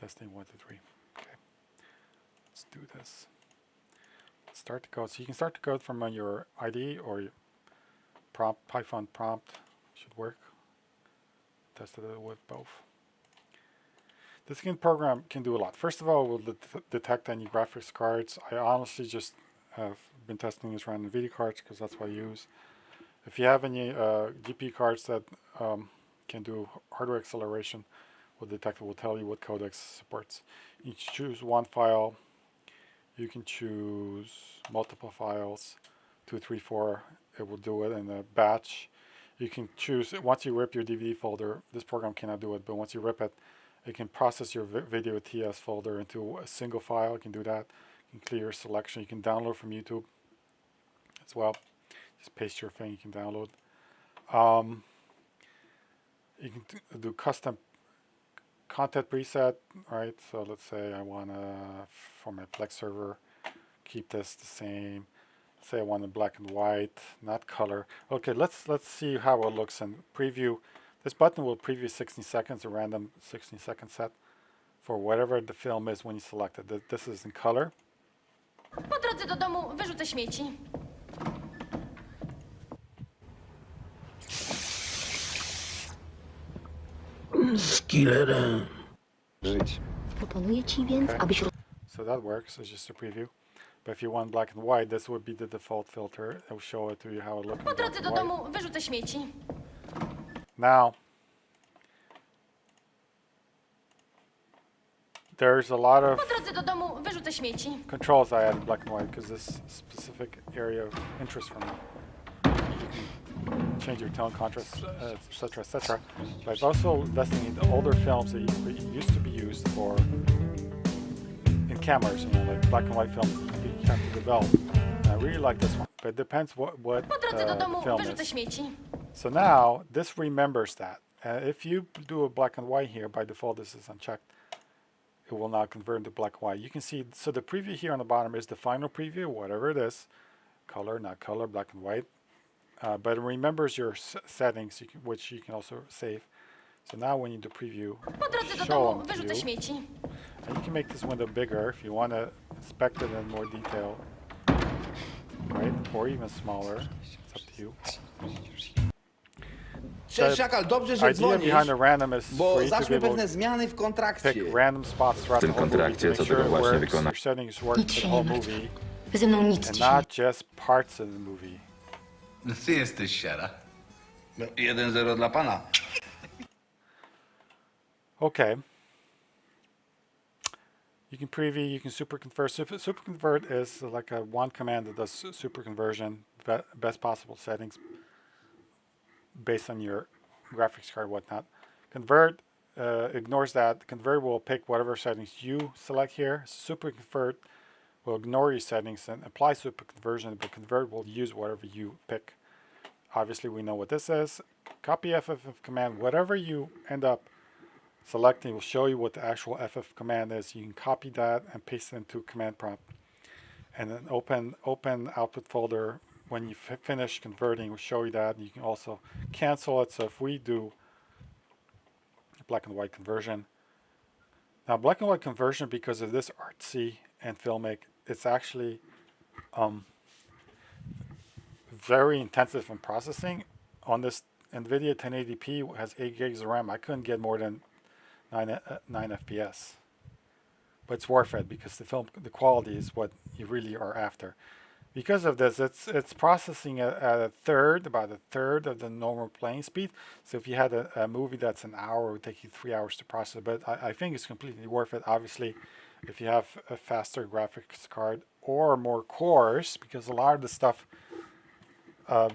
Testing 1, 2, 3. Okay. Let's do this. Start the code. So you can start the code from your IDE or your prompt, Python prompt. Should work. Tested it with both. This program can do a lot. First of all, it will detect any graphics cards. I honestly just have been testing this random video cards because that's what I use. If you have any GPU cards that can do hardware acceleration, will detect it, will tell you what codecs supports. You can choose one file. You can choose multiple files, 2, 3, 4. It will do it in a batch. You can choose, once you rip your DVD folder, this program cannot do it, but once you rip it, it can process your video TS folder into a single file. It can do that. You can clear your selection. You can download from YouTube as well. Just paste your thing, you can download. You can do custom content preset, right? So let's say I want to, for my Plex server, keep this the same. Let's say I want it black and white, not color. Okay, let's see how it looks in preview. This button will preview 60 seconds, a random 60-second set for whatever the film is when you select it. This is in color. Po drodze do domu wyrzucę śmieci. Z killerem. Żyć. Proponuję ci więc, Okay. abyś So that works, it's just a preview. But if you want black and white, this would be the default filter. It will show it to you how it looks. Po drodze do domu wyrzucę śmieci. Now, there's a lot of Po drodze do domu wyrzucę śmieci. controls I added black and white because this specific area of interest for me. You can change your tone, contrast, etc., etc. But I've also invested in the older films that used to be used for in cameras, like black and white films you have to develop. And I really like this one, but it depends what Po drodze do domu film wyrzucę is. śmieci. So now this remembers that. If you do a black and white here, by default this is unchecked. It will not convert into black and white. You can see, so the preview here on the bottom is the final preview, whatever it is, color, not color, black and white. But it remembers your settings, which you can also save. So now when you do preview, Po drodze do show domu them to wyrzucę you. śmieci. And you can make this window bigger if you want to inspect it in more detail, right? Or even smaller. It's up to you. Cześć, Szakal, dobrze, że Idea dzwonisz, behind the random is for bo you to be zaszły able pewne to zmiany w kontrakcie. pick random spots throughout the whole movie to make sure it works, your settings work for the whole movie, ze mną nic and ci się not just parts of the movie. No ty jesteś siara. No, 1-0 dla pana. Okay. You can preview, you can super convert. Super convert is like a one command that does super conversion, best possible settings based on your graphics card, whatnot. Convert ignores that. Convert will pick whatever settings you select here. Super convert will ignore your settings and apply super conversion, but convert will use whatever you pick. Obviously, we know what this is. Copy FF command, whatever you end up selecting will show you what the actual FF command is. You can copy that and paste it into command prompt. And then open output folder. When you finish converting, will show you that. You can also cancel it. So if we do black and white conversion. Now black and white conversion, because of this artsy and filmic, it's actually very intensive in processing. On this NVIDIA 1080p has 8 gigs of RAM. I couldn't get more than 9 FPS. But it's worth it because the quality is what you really are after. Because of this, it's processing at about a third of the normal playing speed. So if you had a movie that's an hour, it would take you 3 hours to process. But I think it's completely worth it. Obviously, if you have a faster graphics card or more cores, because a lot of the stuff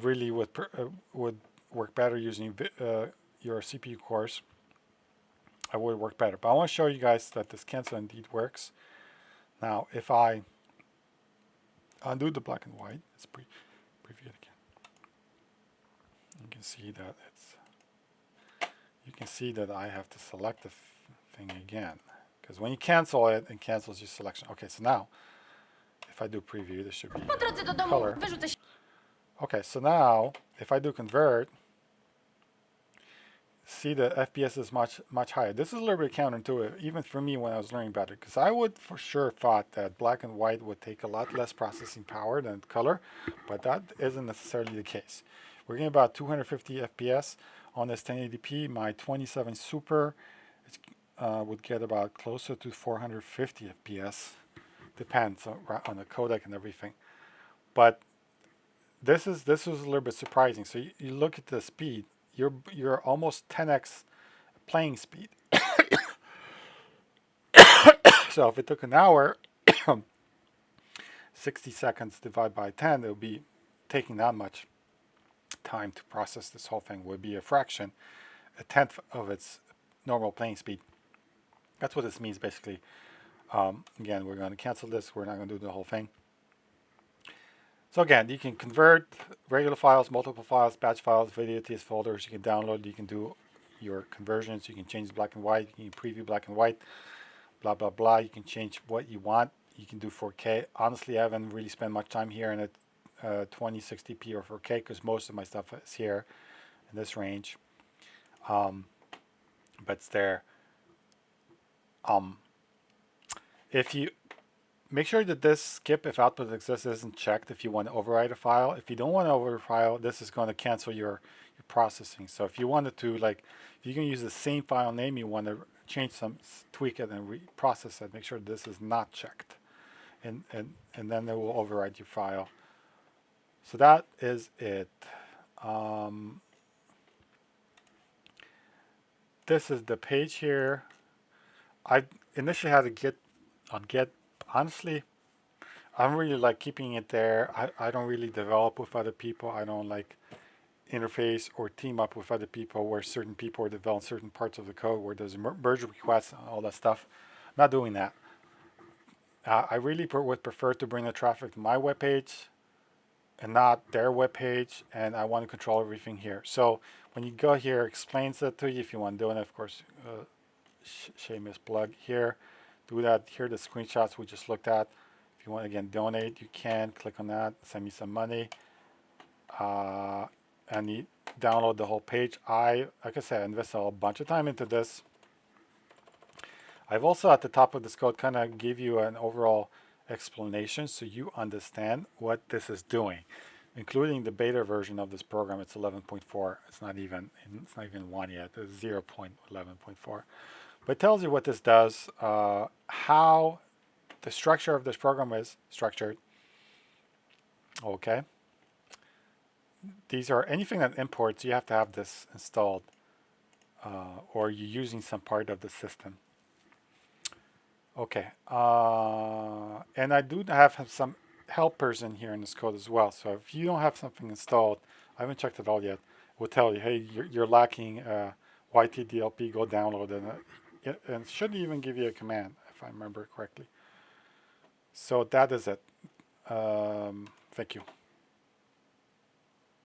really would work better using your CPU cores. I would work better. But I want to show you guys that this cancel indeed works. Now, if I undo the black and white, let's preview it again. You can see that I have to select the thing again. Because when you cancel it, it cancels your selection. Okay, so now, if I do preview, this should be color. Okay, so now, if I do convert, see the FPS is much higher. This is a little bit counterintuitive, even for me when I was learning about it, because I would for sure thought that black and white would take a lot less processing power than color, but that isn't necessarily the case. We're getting about 250 FPS on this 1080p. My 27 Super would get about closer to 450 FPS. Depends on the codec and everything. But this was a little bit surprising. So you look at the speed. You're almost 10x playing speed. So if it took an hour, 60 seconds divided by 10, it would be taking that much time to process this whole thing. Would be a fraction, a tenth of its normal playing speed. That's what this means basically. Again, we're going to cancel this. We're not going to do the whole thing. So again, you can convert regular files, multiple files, batch files, video TS folders. You can download. You can do your conversions. You can change black and white. You can preview black and white. Blah blah blah. You can change what you want. You can do 4K. Honestly, I haven't really spent much time here in a 2060p or 4K because most of my stuff is here in this range. But it's there. If you make sure that this skip if output exists isn't checked if you want to override a file. If you don't want to override a file, this is going to cancel your processing. So if you wanted to, like, if you can use the same file name, you want to change some, tweak it and reprocess it, make sure this is not checked. And then it will override your file. So that is it. This is the page here. I initially had to get on Get. Honestly, I don't really like keeping it there. I don't really develop with other people. I don't like interface or team up with other people where certain people are developing certain parts of the code where there's merge requests and all that stuff. I'm not doing that. I really would prefer to bring the traffic to my web page and not their web page, and I want to control everything here. So when you go here, it explains it to you if you want to do it. Of course, shameless plug here. Do that. Here are the screenshots we just looked at. If you want, again, donate, you can click on that, send me some money, and you download the whole page. Like I said, invested a bunch of time into this. I've also at the top of this code kind of give you an overall explanation so you understand what this is doing, including the beta version of this program. It's 11.4. It's not even 1 yet. It's 0.11.4. But it tells you what this does, how the structure of this program is structured. Okay. These are anything that imports, you have to have this installed, or you're using some part of the system. Okay. And I do have some helpers in here in this code as well. So if you don't have something installed, I haven't checked it all yet, we'll tell you, hey, you're lacking YTDLP, go download it. And it should even give you a command, if I remember correctly. So that is it. Thank you.